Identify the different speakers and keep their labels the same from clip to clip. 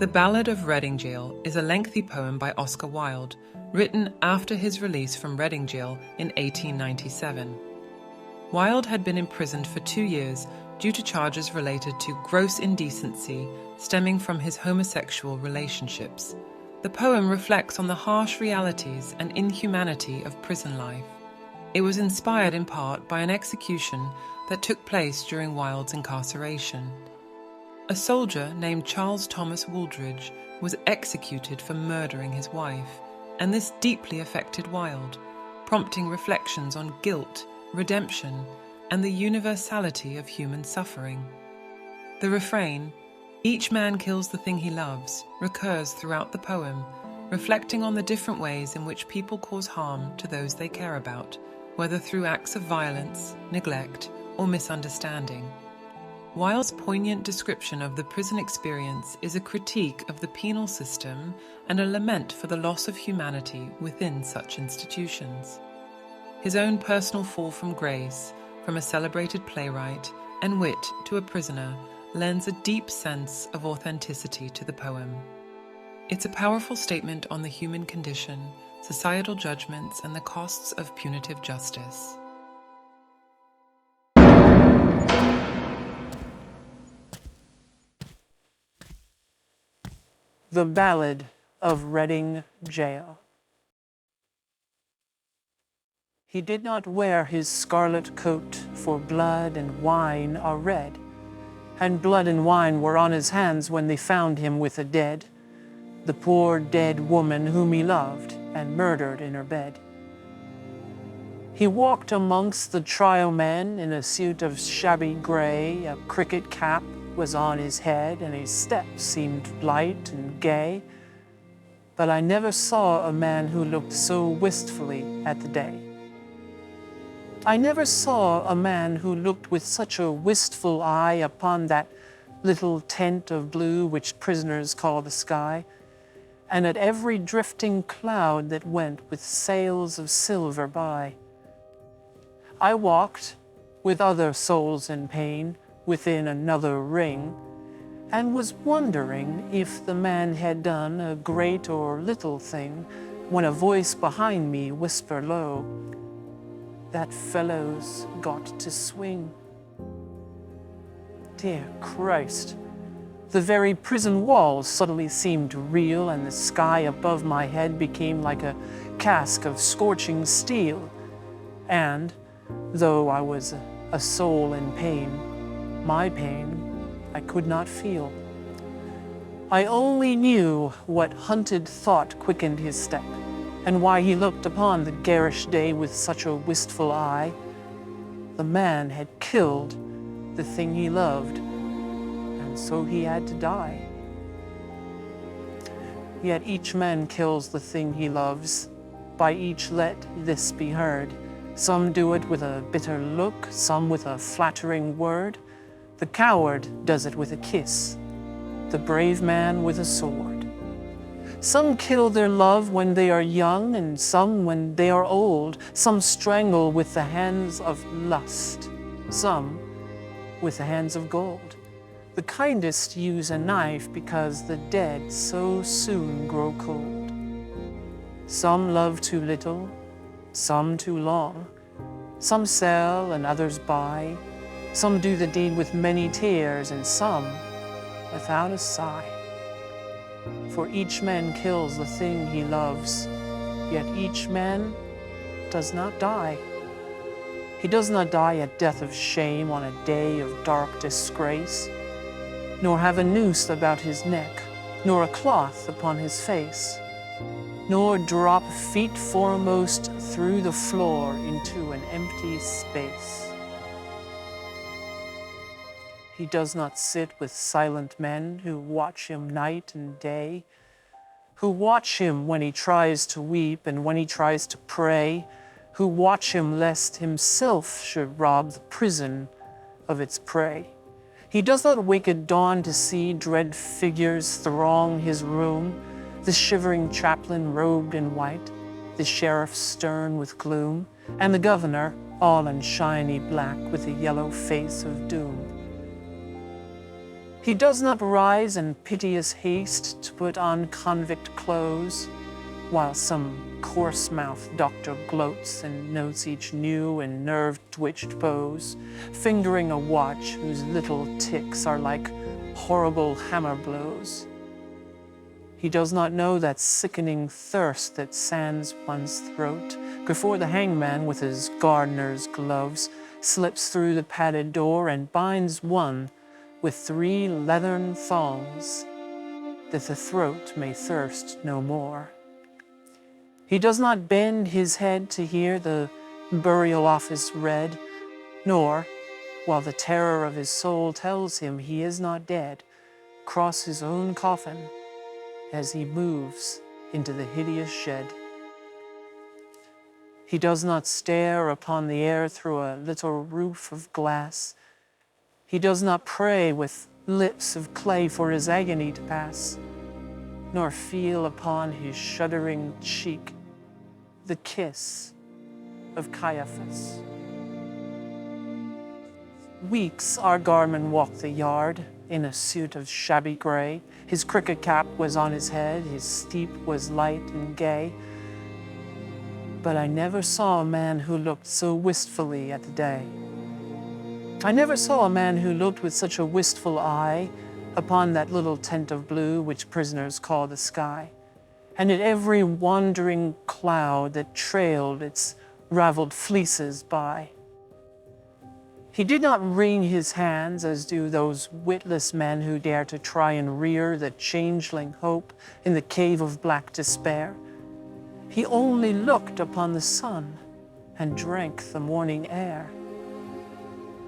Speaker 1: The Ballad of Reading Gaol is a lengthy poem by Oscar Wilde, written after his release from Reading Gaol in 1897. Wilde had been imprisoned for 2 years due to charges related to gross indecency stemming from his homosexual relationships. The poem reflects on the harsh realities and inhumanity of prison life. It was inspired in part by an execution that took place during Wilde's incarceration. A soldier named Charles Thomas Wooldridge was executed for murdering his wife, and this deeply affected Wilde, prompting reflections on guilt, redemption, and the universality of human suffering. The refrain, "Each man kills the thing he loves," recurs throughout the poem, reflecting on the different ways in which people cause harm to those they care about, whether through acts of violence, neglect, or misunderstanding. Wilde's poignant description of the prison experience is a critique of the penal system and a lament for the loss of humanity within such institutions. His own personal fall from grace, from a celebrated playwright, and wit to a prisoner, lends a deep sense of authenticity to the poem. It's a powerful statement on the human condition, societal judgments, and the costs of punitive justice.
Speaker 2: The Ballad of Reading Gaol. He did not wear his scarlet coat, for blood and wine are red, and blood and wine were on his hands when they found him with the dead, the poor dead woman whom he loved and murdered in her bed. He walked amongst the trial men in a suit of shabby grey, a cricket cap was on his head, and his step seemed light and gay. But I never saw a man who looked so wistfully at the day. I never saw a man who looked with such a wistful eye upon that little tent of blue which prisoners call the sky, and at every drifting cloud that went with sails of silver by. I walked, with other souls in pain, within another ring, and was wondering if the man had done a great or little thing, when a voice behind me whispered low, "That fellow's got to swing." Dear Christ, the very prison walls suddenly seemed real, and the sky above my head became like a cask of scorching steel. And, though I was a soul in pain, my pain I could not feel. I only knew what hunted thought quickened his step, and why he looked upon the garish day with such a wistful eye. The man had killed the thing he loved, and so he had to die. Yet each man kills the thing he loves. By each let this be heard. Some do it with a bitter look, some with a flattering word. The coward does it with a kiss, the brave man with a sword. Some kill their love when they are young, and some when they are old. Some strangle with the hands of lust, some with the hands of gold. The kindest use a knife because the dead so soon grow cold. Some love too little, some too long. Some sell and others buy. Some do the deed with many tears, and some without a sigh. For each man kills the thing he loves, yet each man does not die. He does not die a death of shame on a day of dark disgrace, nor have a noose about his neck, nor a cloth upon his face, nor drop feet foremost through the floor into an empty space. He does not sit with silent men who watch him night and day, who watch him when he tries to weep and when he tries to pray, who watch him lest himself should rob the prison of its prey. He does not wake at dawn to see dread figures throng his room, the shivering chaplain robed in white, the sheriff stern with gloom, and the governor all in shiny black with the yellow face of doom. He does not rise in piteous haste to put on convict clothes, while some coarse-mouthed doctor gloats and notes each new and nerve-twitched pose, fingering a watch whose little ticks are like horrible hammer blows. He does not know that sickening thirst that sands one's throat before the hangman with his gardener's gloves slips through the padded door and binds one with 3 leathern thongs, that the throat may thirst no more. He does not bend his head to hear the burial office read, nor, while the terror of his soul tells him he is not dead, cross his own coffin as he moves into the hideous shed. He does not stare upon the air through a little roof of glass. He does not pray with lips of clay for his agony to pass, nor feel upon his shuddering cheek the kiss of Caiaphas. Weeks our Garman walked the yard in a suit of shabby gray. His cricket cap was on his head, his steep was light and gay. But I never saw a man who looked so wistfully at the day. I never saw a man who looked with such a wistful eye upon that little tent of blue which prisoners call the sky, and at every wandering cloud that trailed its raveled fleeces by. He did not wring his hands as do those witless men who dare to try and rear the changeling hope in the cave of black despair. He only looked upon the sun and drank the morning air.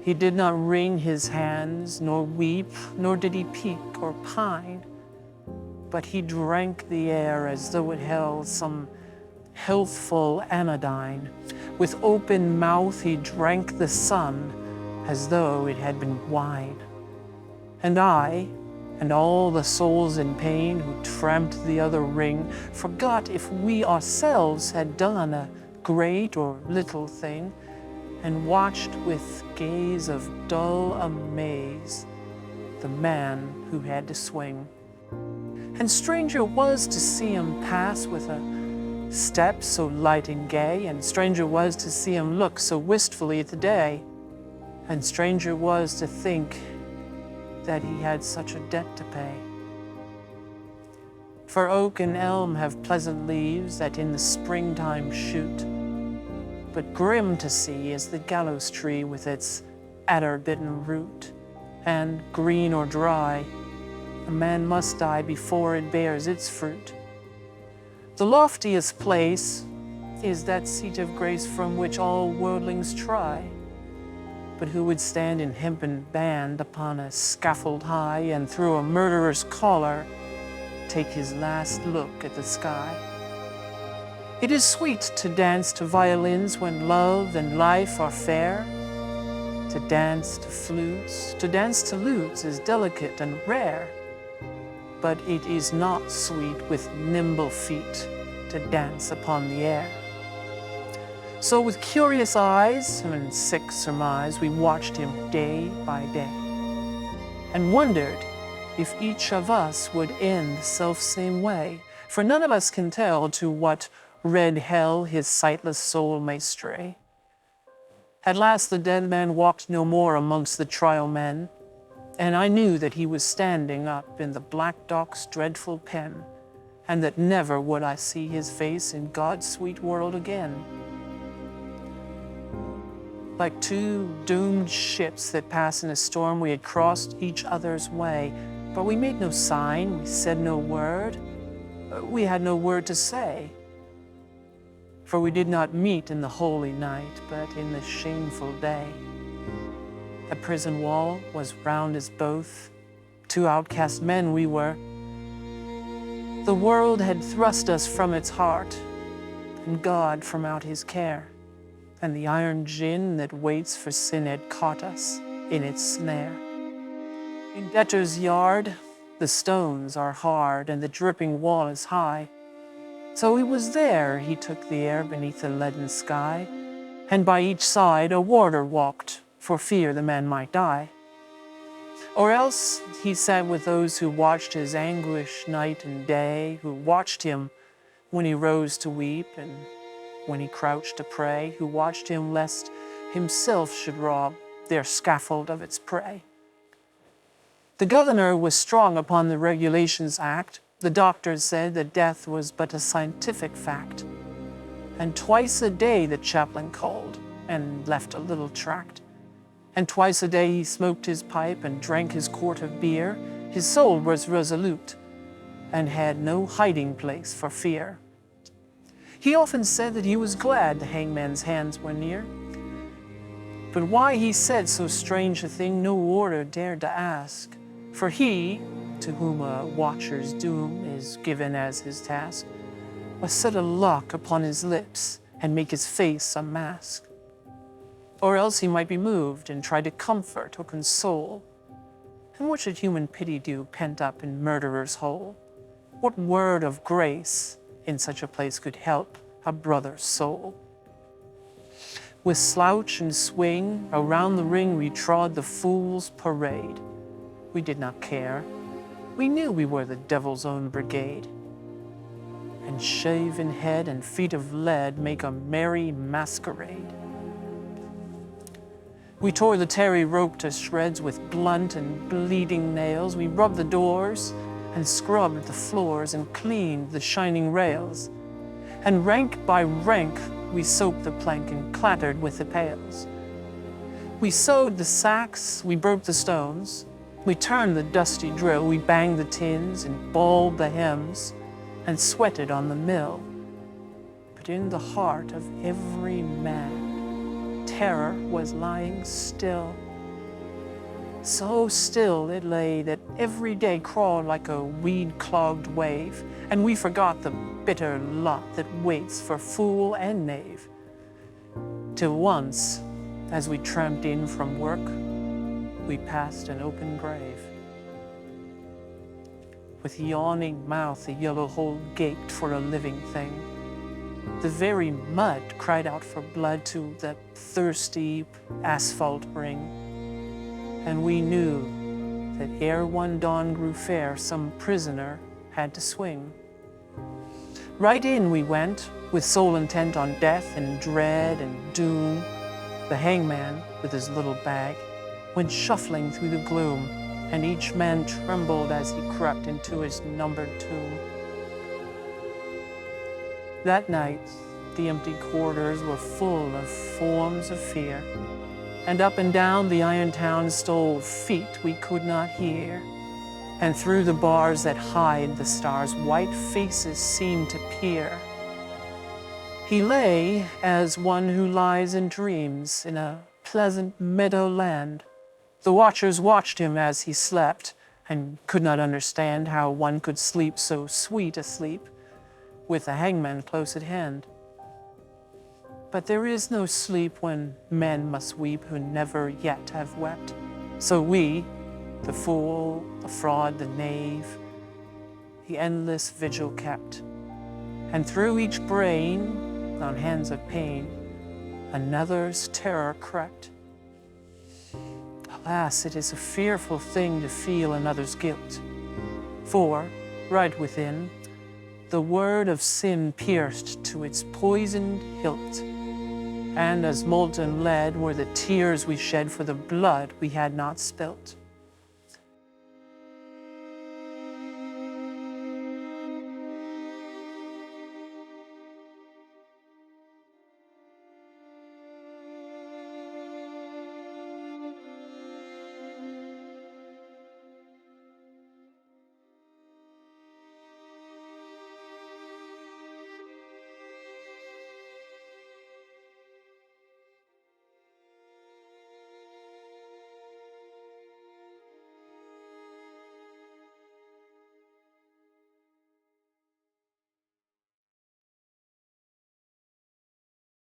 Speaker 2: He did not wring his hands, nor weep, nor did he peak or pine, but he drank the air as though it held some healthful anodyne. With open mouth he drank the sun as though it had been wine. And I, and all the souls in pain who tramped the other ring, forgot if we ourselves had done a great or little thing, and watched with gaze of dull amaze the man who had to swing. And stranger was to see him pass with a step so light and gay, and stranger was to see him look so wistfully at the day, and stranger was to think that he had such a debt to pay. For oak and elm have pleasant leaves that in the springtime shoot, but grim to see is the gallows tree with its adder-bitten root, and green or dry, a man must die before it bears its fruit. The loftiest place is that seat of grace from which all worldlings try, but who would stand in hempen band upon a scaffold high, and through a murderer's collar take his last look at the sky. It is sweet to dance to violins when love and life are fair. To dance to flutes, to dance to lutes is delicate and rare. But it is not sweet with nimble feet to dance upon the air. So with curious eyes and sick surmise, we watched him day by day, and wondered if each of us would end the self-same way, for none of us can tell to what red hell his sightless soul may stray. At last the dead man walked no more amongst the trial men, and I knew that he was standing up in the black dock's dreadful pen, and that never would I see his face in God's sweet world again. Like two doomed ships that pass in a storm, we had crossed each other's way, but we made no sign, we said no word, we had no word to say. For we did not meet in the holy night, but in the shameful day. A prison wall was round us both. 2 outcast men we were. The world had thrust us from its heart, and God from out his care. And the iron gin that waits for sin had caught us in its snare. In debtor's yard, the stones are hard, and the dripping wall is high. So he was there, he took the air beneath the leaden sky, and by each side a warder walked, for fear the man might die. Or else he sat with those who watched his anguish night and day, who watched him when he rose to weep and when he crouched to pray, who watched him lest himself should rob their scaffold of its prey. The governor was strong upon the Regulations Act. The doctors said that death was but a scientific fact. And twice a day the chaplain called and left a little tract. And twice a day he smoked his pipe and drank his quart of beer. His soul was resolute and had no hiding place for fear. He often said that he was glad the hangman's hands were near. But why he said so strange a thing no warder dared to ask. For he, to whom a watcher's doom is given as his task, must set a lock upon his lips and make his face a mask. Or else he might be moved and try to comfort or console. And what should human pity do pent up in murderer's hole? What word of grace in such a place could help a brother's soul? With slouch and swing, around the ring we trod the fool's parade. We did not care. We knew we were the devil's own brigade. And shaven head and feet of lead make a merry masquerade. We tore the tarry rope to shreds with blunt and bleeding nails. We rubbed the doors and scrubbed the floors and cleaned the shining rails. And rank by rank we soaped the plank and clattered with the pails. We sewed the sacks, we broke the stones. We turned the dusty drill, we banged the tins and balled the hems and sweated on the mill. But in the heart of every man, terror was lying still. So still it lay that every day crawled like a weed-clogged wave, and we forgot the bitter lot that waits for fool and knave. Till once, as we tramped in from work, we passed an open grave. With yawning mouth, the yellow hole gaped for a living thing. The very mud cried out for blood to that thirsty asphalt ring. And we knew that ere one dawn grew fair, some prisoner had to swing. Right in we went, with soul intent on death and dread and doom. The hangman, with his little bag, went shuffling through the gloom, and each man trembled as he crept into his numbered tomb. That night, the empty corridors were full of forms of fear, and up and down the iron town stole feet we could not hear, and through the bars that hide the stars, white faces seemed to peer. He lay as one who lies in dreams in a pleasant meadowland. The watchers watched him as he slept and could not understand how one could sleep so sweet a sleep with the hangman close at hand. But there is no sleep when men must weep who never yet have wept. So we, the fool, the fraud, the knave, the endless vigil kept. And through each brain, on hands of pain, another's terror crept. Alas, it is a fearful thing to feel another's guilt. For, right within, the word of sin pierced to its poisoned hilt. And as molten lead were the tears we shed for the blood we had not spilt.